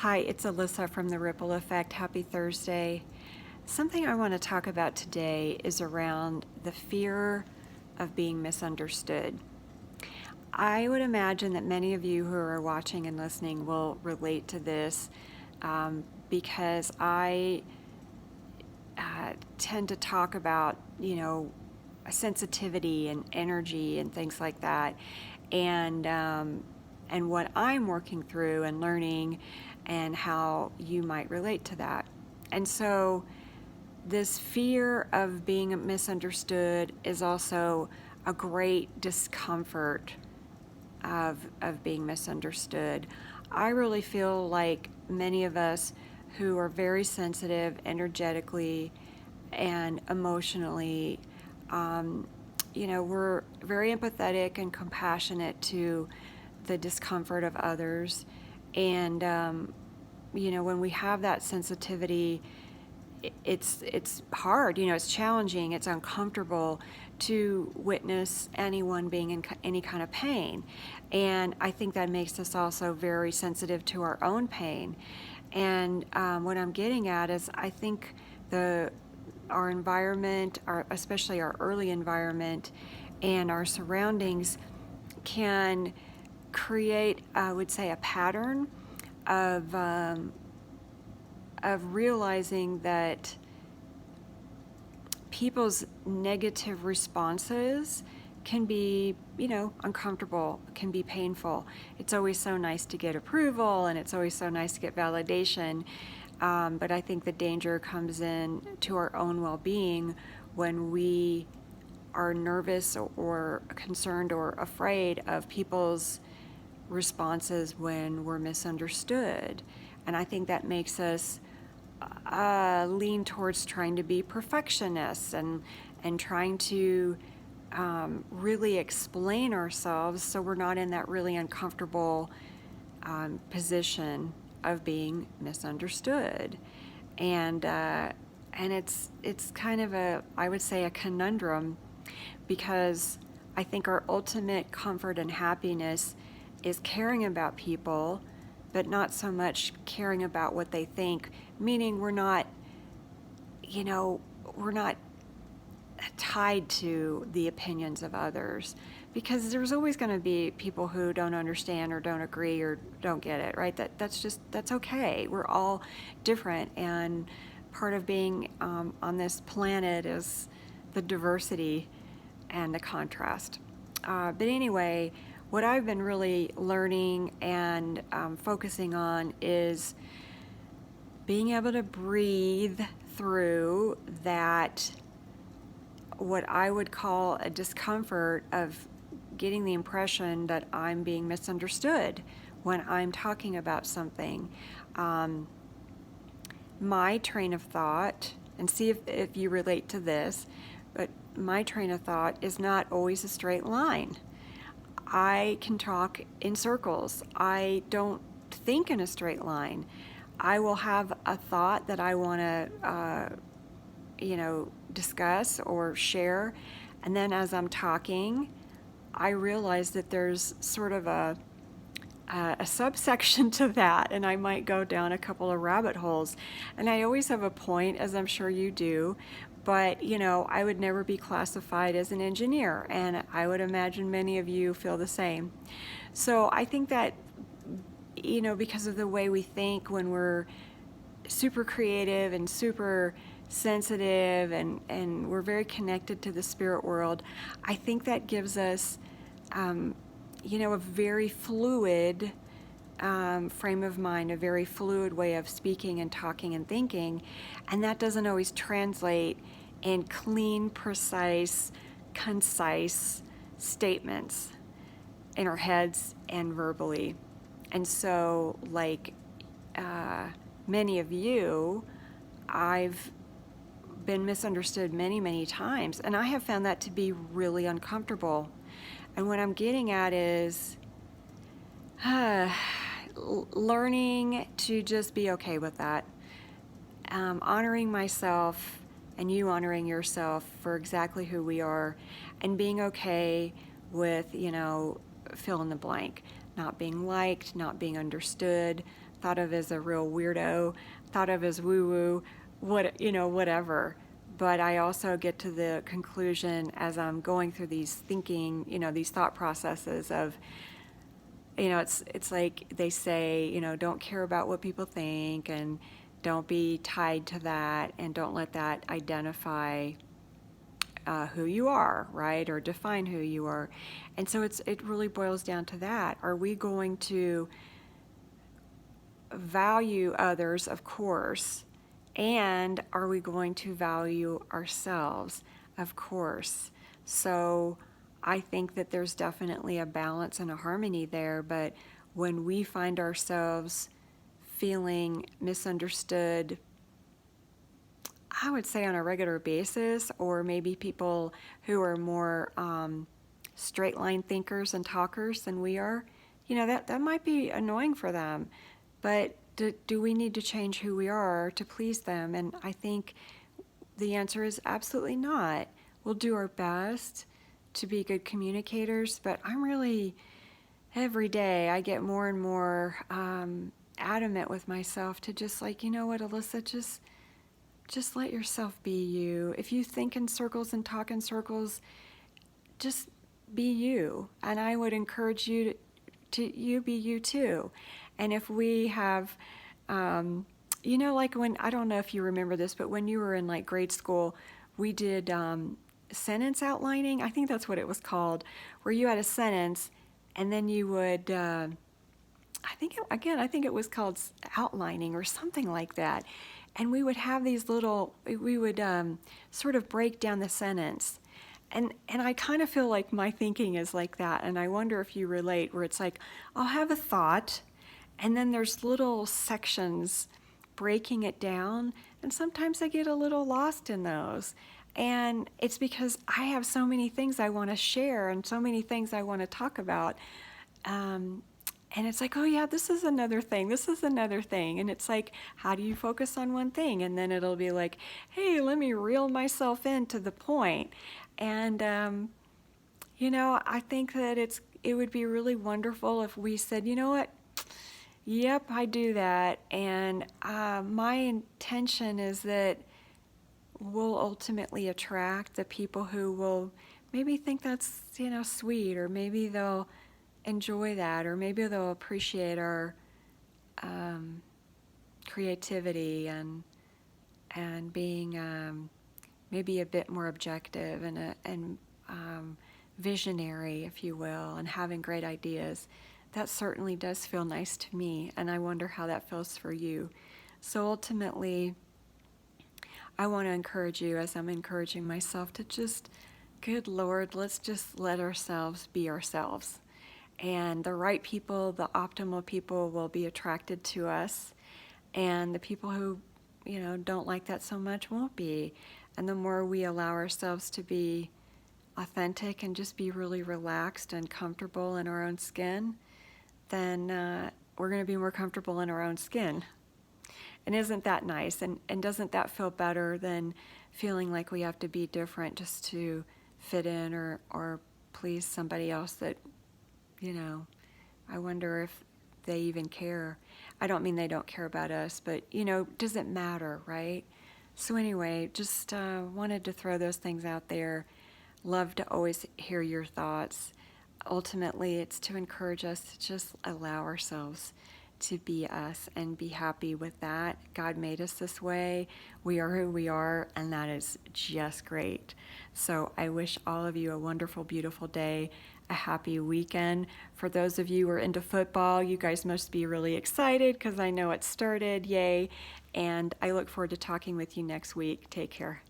Hi, it's Alisa from The Ripple Effect. Happy Thursday. Something I want to talk about today is around the fear of being misunderstood. I would imagine that many of you who are watching and listening will relate to this because I tend to talk about, sensitivity and energy and things like that. And what I'm working through and learning and how you might relate to that. And so this fear of being misunderstood is also a great discomfort of being misunderstood. I really feel like many of us who are very sensitive energetically and emotionally, we're very empathetic and compassionate to the discomfort of others. And, when we have that sensitivity, it's hard, it's challenging, it's uncomfortable to witness anyone being in any kind of pain. And I think that makes us also very sensitive to our own pain. And what I'm getting at is I think our environment, especially our early environment and our surroundings can create, I would say, a pattern of realizing that people's negative responses can be, uncomfortable, can be painful. It's always so nice to get approval and it's always so nice to get validation. But I think the danger comes in to our own well-being when we are nervous or concerned or afraid of people's responses when we're misunderstood. And I think that makes us lean towards trying to be perfectionists and trying to really explain ourselves so we're not in that really uncomfortable position of being misunderstood. And it's kind of I would say, a conundrum, because I think our ultimate comfort and happiness is caring about people, but not so much caring about what they think, meaning we're not tied to the opinions of others, because there's always going to be people who don't understand or don't agree or don't get it, right? That's okay. We're all different, and part of being on this planet is the diversity and the contrast. But anyway, what I've been really learning and focusing on is being able to breathe through that, what I would call a discomfort of getting the impression that I'm being misunderstood when I'm talking about something. My train of thought, and see if you relate to this, but my train of thought is not always a straight line. I can talk in circles. I don't think in a straight line. I will have a thought that I want to, discuss or share, and then as I'm talking, I realize that there's sort of a subsection to that, and I might go down a couple of rabbit holes. And I always have a point, as I'm sure you do, but I would never be classified as an engineer, and I would imagine many of you feel the same. So I think that, because of the way we think when we're super creative and super sensitive and we're very connected to the spirit world, I think that gives us a very fluid frame of mind, a very fluid way of speaking and talking and thinking, and that doesn't always translate in clean, precise, concise statements in our heads and verbally. And so, like many of you, I've been misunderstood many, many times, and I have found that to be really uncomfortable. And what I'm getting at is learning to just be okay with that, honoring myself and you honoring yourself for exactly who we are, and being okay with, fill in the blank, not being liked, not being understood, thought of as a real weirdo, thought of as woo woo, whatever. But I also get to the conclusion as I'm going through these thinking, these thought processes of, it's like they say, don't care about what people think, and don't be tied to that, and don't let that identify who you are, right? Or define who you are. And so it really boils down to that. Are we going to value others, of course, and are we going to value ourselves, of course? So I think that there's definitely a balance and a harmony there, but when we find ourselves feeling misunderstood, I would say on a regular basis, or maybe people who are more straight line thinkers and talkers than we are, that might be annoying for them. But do we need to change who we are to please them? And I think the answer is absolutely not. We'll do our best to be good communicators, but every day I get more and more adamant with myself to just like, you know what, Alyssa, just let yourself be you. If you think in circles and talk in circles, just be you. And I would encourage you to you be you too. And if we have, like when, I don't know if you remember this, but when you were in like grade school, we did sentence outlining. I think that's what it was called, where you had a sentence and then you would, I think it was called outlining or something like that. And we would have we would sort of break down the sentence. And I kind of feel like my thinking is like that. And I wonder if you relate, where it's like, I'll have a thought, and then there's little sections breaking it down. And sometimes I get a little lost in those. And it's because I have so many things I want to share and so many things I want to talk about. And it's like, oh yeah, this is another thing. This is another thing. And it's like, how do you focus on one thing? And then it'll be like, hey, let me reel myself into the point. And, I think that it would be really wonderful if we said, you know what? Yep, I do that. And my intention is that we'll ultimately attract the people who will maybe think that's, sweet, or maybe they'll enjoy that, or maybe they'll appreciate our creativity and being maybe a bit more objective and visionary, if you will, and having great ideas. That certainly does feel nice to me, and I wonder how that feels for you. So ultimately, I want to encourage you, as I'm encouraging myself, to just, good Lord, let's just let ourselves be ourselves. And the right people, the optimal people, will be attracted to us. And the people who, don't like that so much won't be. And the more we allow ourselves to be authentic and just be really relaxed and comfortable in our own skin, then we're going to be more comfortable in our own skin. And isn't that nice? And doesn't that feel better than feeling like we have to be different just to fit in or please somebody else that, I wonder if they even care. I don't mean they don't care about us, but, does it matter, right? So anyway, just wanted to throw those things out there. Love to always hear your thoughts. Ultimately, it's to encourage us to just allow ourselves to be us and be happy with that. God made us this way. We are who we are, and that is just great. So I wish all of you a wonderful, beautiful day, a happy weekend. For those of you who are into football, you guys must be really excited because I know it started. Yay. And I look forward to talking with you next week. Take care.